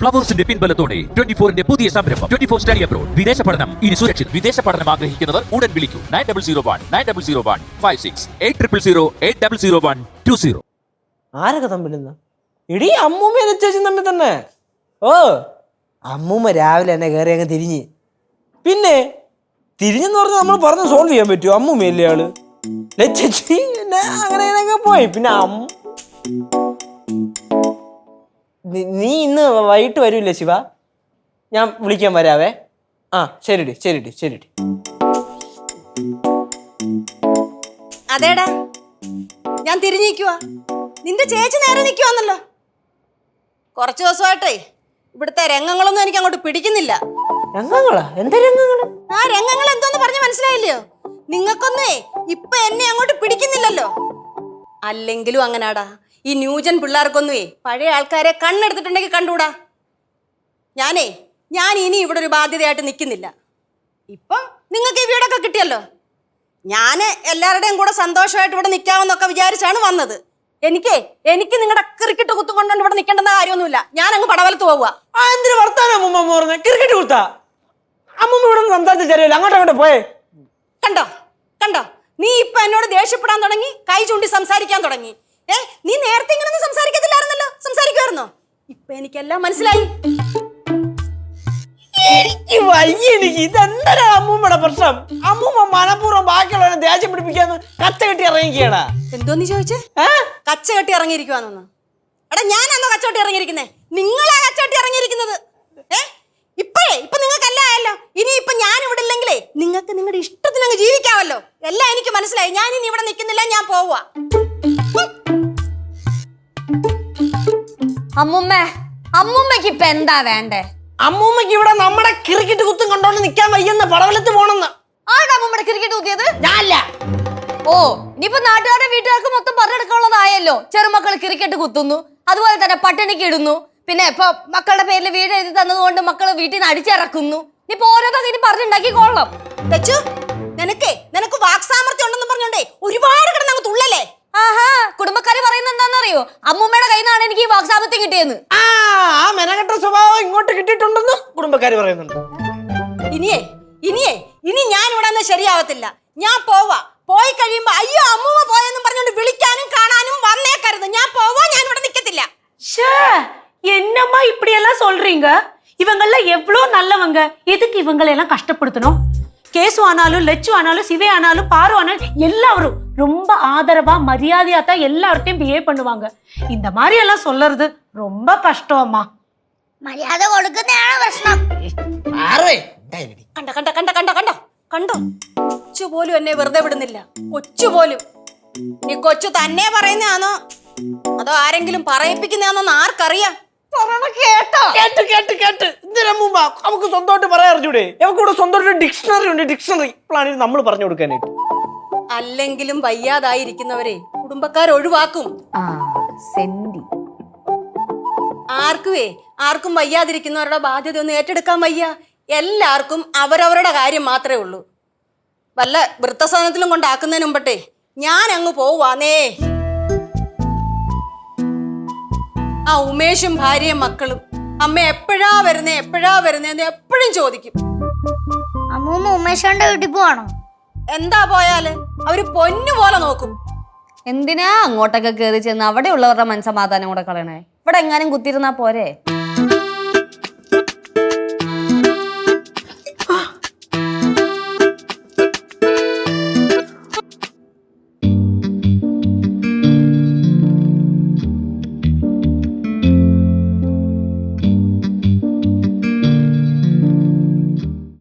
ഫ്ലവേഴ്സിന്റെ പിൻബലത്തോടെ 24ന്റെ പുതിയ സംരംഭം 24 study abroad. വിദേശ പഠനം ഇനി സുരക്ഷിത്. വിദേശ പഠനം ആഗ്രഹിക്കുന്നവർ ഉടൻ വിളിക്കൂ 9001 ആരൊക്കെ തമ്മിലെന്ന് ഇടീ അമ്മൂമ്മ ചേച്ചി തമ്മിൽ തന്നെ. ഓ അമ്മൂമ്മ രാവിലെ തന്നെ കയറി അങ്ങ് തിരിഞ്ഞ്. പിന്നെ തിരിഞ്ഞെന്ന് പറഞ്ഞാൽ നമ്മൾ പറഞ്ഞ് സോൾവ് ചെയ്യാൻ പറ്റുമോ? അമ്മൂമ്മയല്ലേ ആള്. ചേച്ചി പിന്നെ അങ്ങനെ പോയി. പിന്നെ നീ ഇന്ന് വൈകിട്ട് വരൂല്ലേ ശിവ? ഞാൻ വിളിക്കാൻ വരാവേ. ആ ശരിടി. അതേടാ ഞാൻ തിരിഞ്ഞിരിക്കുവാ. നിന്റെ ചേച്ചി നേരെ നിൽക്കുവാന്നല്ലോ. കുറച്ച് ദിവസമായിട്ടേ ഇവിടുത്തെ രംഗങ്ങളൊന്നും എനിക്ക് അങ്ങോട്ട് പിടിക്കുന്നില്ല. രംഗങ്ങളാ? എന്താ രംഗങ്ങള്? ആ രംഗങ്ങൾ എന്തോന്ന് പറഞ്ഞ മനസ്സിലായില്ലയോ? നിങ്ങൾക്കൊന്നേ ഇപ്പൊ എന്നെ അങ്ങോട്ട് പിടിക്കുന്നില്ലല്ലോ. അല്ലെങ്കിലും അങ്ങനാടാ. ഈ ന്യൂജൻ പിള്ളേർക്കൊന്നുമേ പഴയ ആൾക്കാരെ കണ്ണെടുത്തിട്ടുണ്ടെങ്കിൽ കണ്ടൂടാ. ഞാൻ ഇനി ഇവിടെ ഒരു ബാധ്യതയായിട്ട് നിൽക്കുന്നില്ല. ഇപ്പം നിങ്ങൾക്ക് ഈ വീടൊക്കെ കിട്ടിയല്ലോ. ഞാൻ എല്ലാവരുടെയും കൂടെ സന്തോഷമായിട്ട് ഇവിടെ നിൽക്കാമെന്നൊക്കെ വിചാരിച്ചാണ് വന്നത്. എനിക്ക് നിങ്ങളുടെ ക്രിക്കറ്റ് കുത്തും കൊണ്ടുകൊണ്ട് ഇവിടെ നിൽക്കേണ്ടെന്ന കാര്യമൊന്നുമില്ല. ഞാൻ അങ്ങ് പടവലത്ത് പോവുക. എന്തിനു വർത്താനം അമ്മൂമ്മ പറഞ്ഞ? ക്രിക്കറ്റ് കുത്താ അമ്മൂമ്മ ഇവിടെ സംസാരിച്ച് ശരിയല്ല. അങ്ങോട്ട് പോയേ. കണ്ടോ നീ ഇപ്പൊ എന്നോട് ദേഷ്യപ്പെടാൻ തുടങ്ങി, കൈ ചൂണ്ടി സംസാരിക്കാൻ തുടങ്ങി. നീ നേരത്തെ ഇങ്ങനൊന്നും സംസാരിക്കത്തില്ലായിരുന്നല്ലോ. സംസാരിക്കുമായിരുന്നോ? ഇപ്പൊ എനിക്കെല്ലാം മനസ്സിലായി. എനിക്ക് ഇതെന്താ അമ്മൂമ്മയുടെ പ്രശ്നം? അമ്മൂമ്മ മനഃപൂർവ്വം ബാക്കിയുള്ളവരെ ദേഷ്യം പിടിപ്പിക്കാന്ന് കച്ച കെട്ടി ഇറങ്ങിക്കാണ്. എന്തോന്ന് ചോദിച്ചേ? കച്ച കെട്ടി ഇറങ്ങിയിരിക്കുവാന്നോ? എടാ ഞാനാണോ കച്ച കെട്ടി ഇറങ്ങിയിരിക്കുന്നേ? നിങ്ങളാ കച്ച കെട്ടി ഇറങ്ങിയിരിക്കുന്നത്. ഇപ്പൊ നിങ്ങൾക്കെല്ലാം ആയല്ലോ. ഇനി ഇപ്പൊ ഞാൻ ഇവിടെ ഇല്ലെങ്കിലേ നിങ്ങൾക്ക് നിങ്ങളുടെ ഇഷ്ടത്തിന് അങ്ങ് ജീവിക്കാമല്ലോ. എല്ലാം എനിക്ക് മനസ്സിലായി. ഞാൻ ഇനി ഇവിടെ നിൽക്കുന്നില്ല. ഞാൻ പോവുക. അമ്മൂമ്മക്ക് ഇപ്പൊ എന്താ വേണ്ടേ? അമ്മൂമ്മക്ക് ഇവിടെ നമ്മുടെ ക്രിക്കറ്റ് കുത്തും കണ്ടോണ്ട് നിക്കാൻ വയ്യെന്ന് പടവലത്ത് പോണെന്ന്. ആരാ അമ്മൂമ്മയുടെ ക്രിക്കറ്റ് കുത്തിയത്? ഞാനല്ല. ഓ ഇനിയിപ്പോ നാട്ടുകാരുടെ വീട്ടുകാർക്ക് മൊത്തം പറഞ്ഞെടുക്കാനുള്ളതായല്ലോ. ചെറുമക്കൾ ക്രിക്കറ്റ് കുത്തുന്നു, അതുപോലെ തന്നെ പട്ടിണിക്ക് ഇടുന്നു. പിന്നെ ഇപ്പൊ മക്കളുടെ പേരിൽ വീട് എഴുതി തന്നതുകൊണ്ട് മക്കള് വീട്ടിൽ നിന്ന് അടിച്ചിറക്കുന്നു. ഇനിയിപ്പോ ഓരോന്നൊക്കെ ഇനി പറഞ്ഞുണ്ടാക്കിക്കോളാം. നിനക്ക് വാക്സാമർത്ഥ്യം ഉണ്ടെന്ന് പറഞ്ഞോണ്ടേ ഒരുപാട് കിടന്നങ്ങ് തുള്ളല്ലേ. ആഹാ, കുടുംബക്കാര് പറയുന്നത് എന്താണെന്നറിയോ? അമ്മൂമ്മയുടെ കയ്യിൽ നിന്നാണ് എനിക്ക് ഈ വാക്സാമർത്ഥ്യം കിട്ടിയെന്ന്. ആ മെനക്കെട്ട സ്വഭാവം ഇങ്ങോട്ട് കിട്ടിയിട്ടുണ്ടെന്ന് കുടുംബക്കാര് പറയുന്നുണ്ട്. ഇനി ഞാൻ ഇവിടെ നിന്ന് ശരിയാവത്തില്ല. ഞാൻ പോവാ. പോയി കഴിയുമ്പോ അയ്യോ അമ്മൂമ്മ പോയെന്നും പറഞ്ഞോണ്ട് വിളിക്കാനും കാണാനും വന്നേക്കരുത്. ഞാൻ പോവാ. ഞാൻ ഇവിടെ നിക്കത്തില്ല. என்னம்மா இப்படி எல்லாம் சொல்றீங்க? இவங்கள எவ்வளவு நல்லவங்க, எதுக்கு இவங்களை எல்லாம் கஷ்டப்படுத்தணும்? கேசு ஆனாலும் லெச்சு ஆனாலும் சிவே ஆனாலும் பாரு ஆனாலும் எல்லாரும் ரொம்ப ஆதரவா மரியாதையா தான் எல்லார்ட்டையும் பிஹேவ் பண்ணுவாங்க. இந்த மாதிரி எல்லாம் சொல்றது ரொம்ப கஷ்டம்மா. മര്യാദ കൊടുക്കുന്നതാണ് പ്രശ്നം. കണ്ടോ കൊച്ചു പോലും എന്നെ വെറുതെ വിടുന്നില്ല. കൊച്ചു പോലും. ഈ കൊച്ചു തന്നെ പറയുന്നതാണോ അതോ ആരെങ്കിലും പറയിപ്പിക്കുന്നതാണോന്ന് ആർക്കറിയാം? കേട്ട് എന്തിനമ്മൂമ്മ നമുക്ക് സ്വന്തമായിട്ട് പറയാൻ അറിഞ്ഞൂടെ? നമുക്കിവിടെ സ്വന്തമായിട്ട് ഡിക്ഷണറി ഉണ്ട്. ഡിക്ഷണറി ഇപ്പോഴാണ് നമ്മൾ പറഞ്ഞു കൊടുക്കാനായിട്ട്. അല്ലെങ്കിലും വയ്യാതായിരിക്കുന്നവരെ കുടുംബക്കാർ ഒഴിവാക്കും. ആർക്കും വയ്യാതിരിക്കുന്നവരുടെ ബാധ്യത ഒന്നും ഏറ്റെടുക്കാൻ വയ്യ. എല്ലാവർക്കും അവരവരുടെ കാര്യം മാത്രമേ ഉള്ളൂ. വല്ല വൃദ്ധസദനത്തിലും കൊണ്ടാക്കുന്നതിന് മുമ്പട്ടെ ഞാൻ അങ്ങ് പോവാന്നേ. ആ ഉമേഷും ഭാര്യയും മക്കളും അമ്മ എപ്പോഴാ വരുന്നേ എന്ന് എപ്പോഴും ചോദിക്കും. അമ്മൂമ്മ ഉമേഷന്റെ വീട്ടിൽ പോവാണോ? എന്താ പോയാല് അവര് പൊന്നു പോലെ നോക്കും. എന്തിനാ അങ്ങോട്ടൊക്കെ കയറി ചെന്ന് അവിടെ ഉള്ളവരുടെ മനസ്സമാധാനം കൂടെ കളയണേ? ഇവിടെ എങ്ങാനും കുത്തിയിരുന്നാ പോരെ?